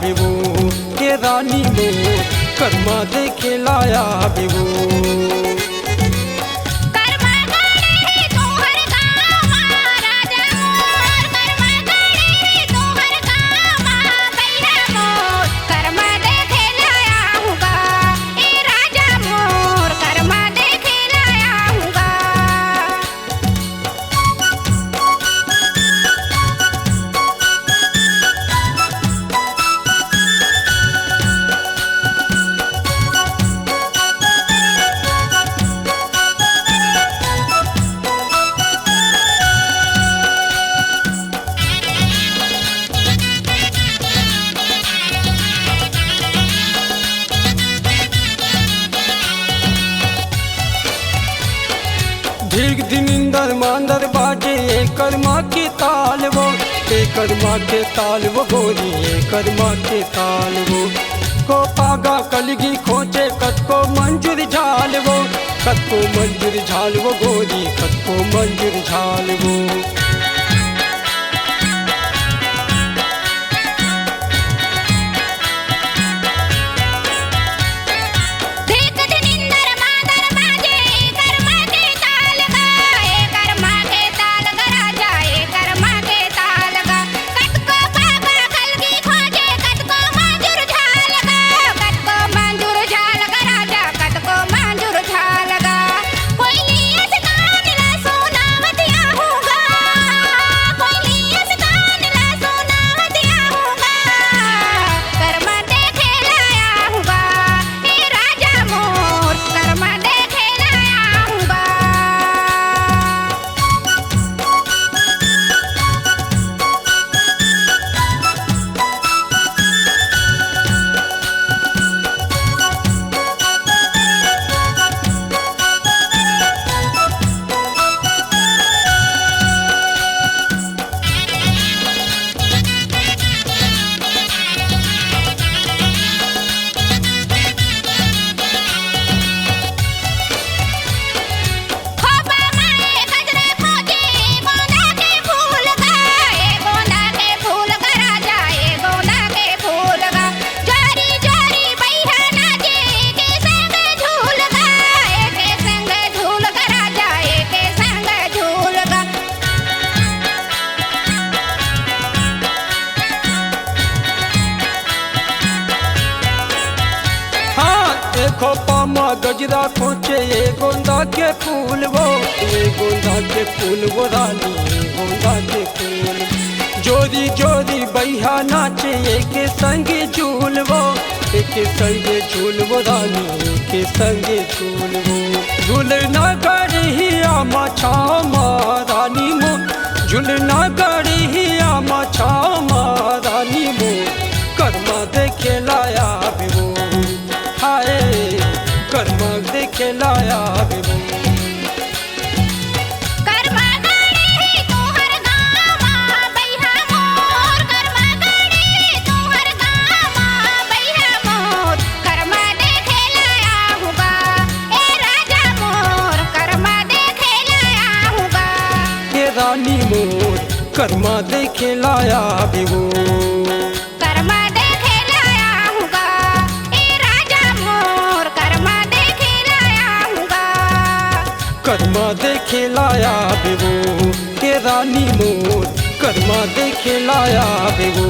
बेबो के रानी मोर कर्मा देखे लाया बेबो। ठीक दिनिंदर मांदर बाजे कर्मा के ताल वो कर्मा के ताल वो गोरी कर्मा के ताल वो को पागा कलगी खोचे कत को मंजूर झाल वो कत को मंजूर झाल वो गोरी कत को मंजूर झाल वो। खोपा माँ गजरा खोचे ये गोंदा के फूल वो गोंदा के फूल वो रानी गोंदा के फूल जोरी जोरी बैहा नाचे के संगे झूल वो के संगे झूल वो रानी के संगे झूल वो झूलना गड़ी आमा छामा रानी मो झूलना गड़ी आमा छामा रानी मो कर्मा देखे लाया बेबो हाय कर्मा देखे लाया बेबो। रानी मोर कर्मा देखे लाया बेबो कर्मा देखे लाया हूँगा ए राजा मोर कर्मा देखे लाया हूँगा कर्मा देखे लाया बेबो के रानी मोर कर्मा देखे लाया बेबो।